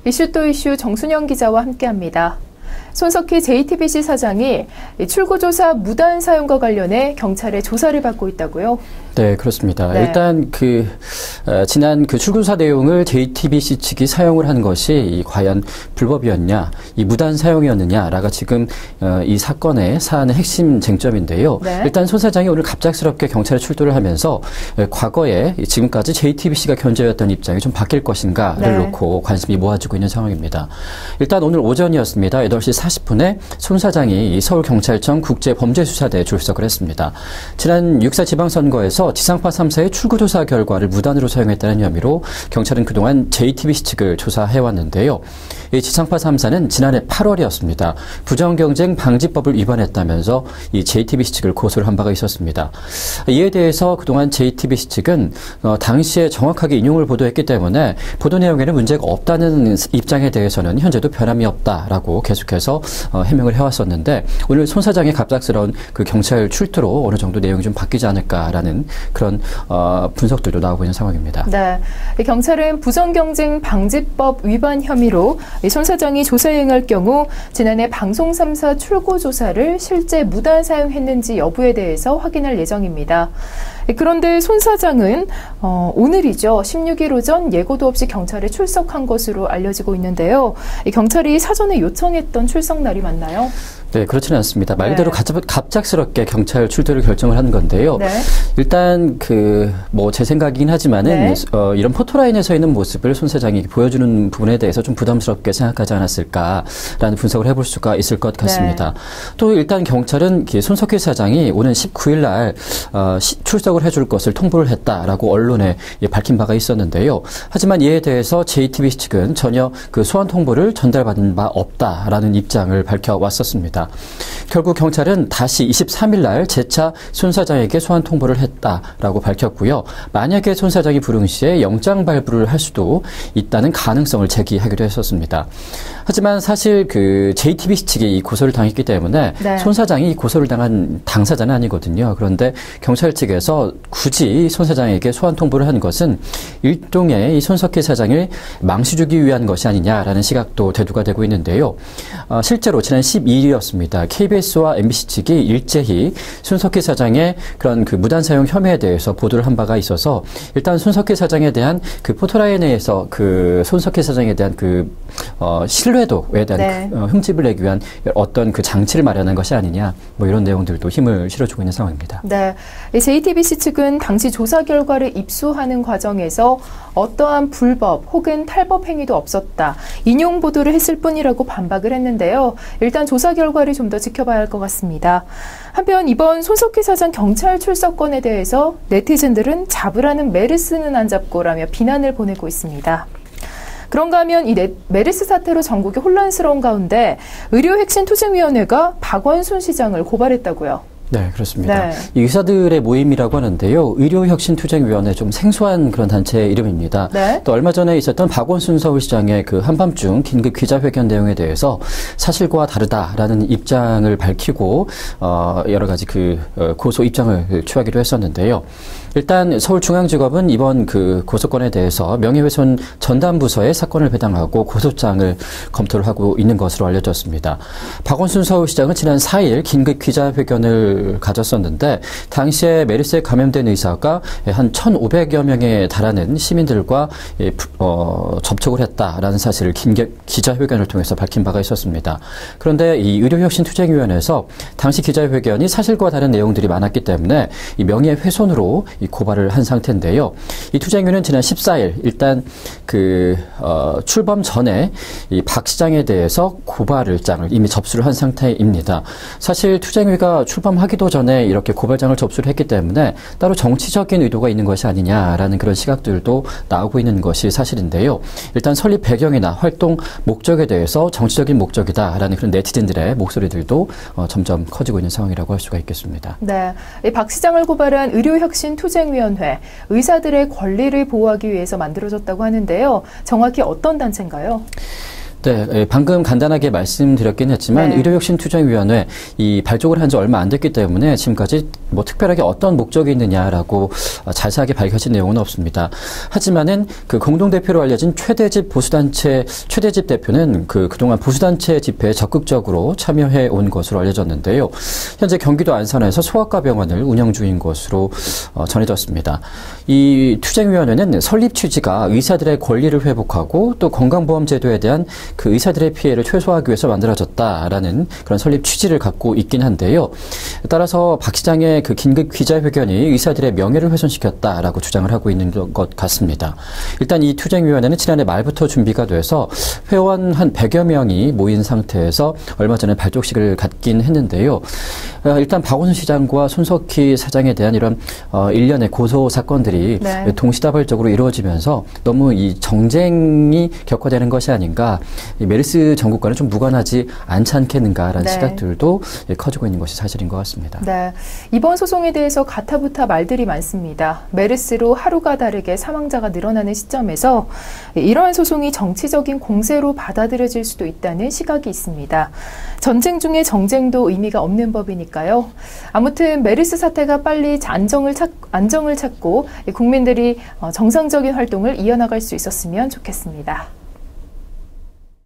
이슈 또 이슈 정순영 기자와 함께합니다. 손석희 JTBC 사장이 출구조사 무단 사용과 관련해 경찰의 조사를 받고 있다고요? 네, 그렇습니다. 네. 일단 지난 출구조사 내용을 JTBC 측이 사용을 한 것이 과연 불법이었냐, 이 무단 사용이었느냐라가 지금 이 사건의 사안의 핵심 쟁점인데요. 네. 일단 손 사장이 오늘 갑작스럽게 경찰에 출두를 하면서 과거에 지금까지 JTBC가 견제였던 입장이 좀 바뀔 것인가를 네. 놓고 관심이 모아지고 있는 상황입니다. 일단 오늘 오전이었습니다. 8시 40분에 손 사장이 서울경찰청 국제범죄수사대에 출석을 했습니다. 지난 6.4 지방선거에서 지상파 3사의 출구조사 결과를 무단으로 사용했다는 혐의로 경찰은 그동안 JTBC 측을 조사해왔는데요. 이 지상파 3사는 지난해 8월이었습니다. 부정경쟁 방지법을 위반했다면서 이 JTBC 측을 고소를 한 바가 있었습니다. 이에 대해서 그동안 JTBC 측은 당시에 정확하게 인용을 보도했기 때문에 보도 내용에는 문제가 없다는 입장에 대해서는 현재도 변함이 없다라고 계속해서 해명을 해왔었는데 오늘 손 사장의 갑작스러운 그 경찰 출두로 어느 정도 내용이 좀 바뀌지 않을까라는 그런 분석들도 나오고 있는 상황입니다. 네, 경찰은 부정경쟁 방지법 위반 혐의로 손 사장이 조사에 응할 경우 지난해 방송 3사 출고 조사를 실제 무단 사용했는지 여부에 대해서 확인할 예정입니다. 그런데 손 사장은 오늘이죠. 16일 오전 예고도 없이 경찰에 출석한 것으로 알려지고 있는데요. 경찰이 사전에 요청했던 출석 날이 맞나요? 네, 그렇지는 않습니다. 말 그대로 네. 갑작스럽게 경찰 출두를 결정을 한 건데요. 네. 일단 제 생각이긴 하지만은 네. 이런 포토라인에 서 있는 모습을 손 사장이 보여주는 부분에 대해서 좀 부담스럽게 생각하지 않았을까라는 분석을 해볼 수가 있을 것 같습니다. 네. 또 일단 경찰은 손석희 사장이 오는 19일 날 출석을 해줄 것을 통보를 했다라고 언론에 밝힌 바가 있었는데요. 하지만 이에 대해서 JTBC 측은 전혀 그 소환 통보를 전달받은 바 없다라는 입장을 밝혀왔었습니다. 결국 경찰은 다시 23일 날 재차 손 사장에게 소환 통보를 했다라고 밝혔고요. 만약에 손 사장이 부릉 시에 영장 발부를 할 수도 있다는 가능성을 제기하기도 했었습니다. 하지만 사실 JTBC 측이 이 고소를 당했기 때문에 네. 손 사장이 이 고소를 당한 당사자는 아니거든요. 그런데 경찰 측에서 굳이 손 사장에게 소환 통보를 한 것은 일종의 이 손석희 사장을 망치주기 위한 것이 아니냐라는 시각도 대두가 되고 있는데요. 실제로 지난 12일이었습니다. KBS와 MBC 측이 일제히 손석희 사장의 그런 무단 사용 혐의에 대해서 보도를 한 바가 있어서 일단 손석희 사장에 대한 포토라인에서 손석희 사장에 대한 신뢰도에 대한 네. 흠집을 내기 위한 어떤 장치를 마련한 것이 아니냐 이런 내용들도 힘을 실어주고 있는 상황입니다. 네, JTBC 측은 당시 조사 결과를 입수하는 과정에서 어떠한 불법 혹은 탈법 행위도 없었다. 인용 보도를 했을 뿐이라고 반박을 했는데요. 일단 조사 결과를 좀 더 지켜봐야 할 것 같습니다. 한편 이번 손석희 사장 경찰 출석건에 대해서 네티즌들은 잡으라는 메르스는 안 잡고라며 비난을 보내고 있습니다. 그런가 하면 이 메르스 사태로 전국이 혼란스러운 가운데 의료핵신투쟁위원회가 박원순 시장을 고발했다고요. 네, 그렇습니다. 네. 이 의사들의 모임이라고 하는데요. 의료혁신투쟁위원회 좀 생소한 그런 단체 이름입니다. 네. 또 얼마 전에 있었던 박원순 서울시장의 한밤중 긴급 기자회견 내용에 대해서 사실과 다르다라는 입장을 밝히고 여러 가지 고소 입장을 취하기도 했었는데요. 일단 서울중앙지검은 이번 고소건에 대해서 명예훼손 전담부서에 사건을 배당하고 고소장을 검토를 하고 있는 것으로 알려졌습니다. 박원순 서울시장은 지난 4일 긴급 기자회견을 가졌었는데 당시에 메르스에 감염된 의사가 한 1,500여 명에 달하는 시민들과 접촉을 했다라는 사실을 기자회견을 통해서 밝힌 바가 있었습니다. 그런데 이 의료혁신투쟁위원회에서 당시 기자회견이 사실과 다른 내용들이 많았기 때문에 이 명예훼손으로 이 고발을 한 상태인데요. 이 투쟁위는 지난 14일 일단 출범 전에 이 박 시장에 대해서 고발장을 이미 접수를 한 상태입니다. 사실 투쟁위가 출범하기도 전에 이렇게 고발장을 접수를 했기 때문에 따로 정치적인 의도가 있는 것이 아니냐라는 그런 시각들도 나오고 있는 것이 사실인데요. 일단 설립 배경이나 활동 목적에 대해서 정치적인 목적이다라는 그런 네티즌들의 목소리들도 점점 커지고 있는 상황이라고 할 수가 있겠습니다. 네, 박 시장을 고발한 의료혁신투쟁위원회, 의사들의 권리를 보호하기 위해서 만들어졌다고 하는데요. 정확히 어떤 단체인가요? 네, 방금 간단하게 말씀드렸긴 했지만 네. 의료혁신투쟁위원회 이 발족을 한 지 얼마 안 됐기 때문에 지금까지 뭐 특별하게 어떤 목적이 있느냐라고 자세하게 밝혀진 내용은 없습니다. 하지만은 그 공동대표로 알려진 최대집 대표는 그동안 보수단체 집회에 적극적으로 참여해 온 것으로 알려졌는데요. 현재 경기도 안산에서 소아과 병원을 운영 중인 것으로 전해졌습니다. 이 투쟁위원회는 설립 취지가 의사들의 권리를 회복하고 또 건강보험 제도에 대한 그 의사들의 피해를 최소화하기 위해서 만들어졌다라는 그런 설립 취지를 갖고 있긴 한데요. 따라서 박 시장의 그 긴급 기자회견이 의사들의 명예를 훼손시켰다라고 주장을 하고 있는 것 같습니다. 일단 이 투쟁위원회는 지난해 말부터 준비가 돼서 회원 한 100여 명이 모인 상태에서 얼마 전에 발족식을 갖긴 했는데요. 일단 박원순 시장과 손석희 사장에 대한 이런 일련의 고소 사건들이 네. 동시다발적으로 이루어지면서 너무 이 정쟁이 격화되는 것이 아닌가, 이 메르스 전국과는 좀 무관하지 않지 않겠는가라는 네. 시각들도 커지고 있는 것이 사실인 것 같습니다. 네, 이번 소송에 대해서 가타부타 말들이 많습니다. 메르스로 하루가 다르게 사망자가 늘어나는 시점에서 이러한 소송이 정치적인 공세로 받아들여질 수도 있다는 시각이 있습니다. 전쟁 중에 정쟁도 의미가 없는 법이니까요. 아무튼 메르스 사태가 빨리 안정을 찾고 국민들이 정상적인 활동을 이어나갈 수 있었으면 좋겠습니다.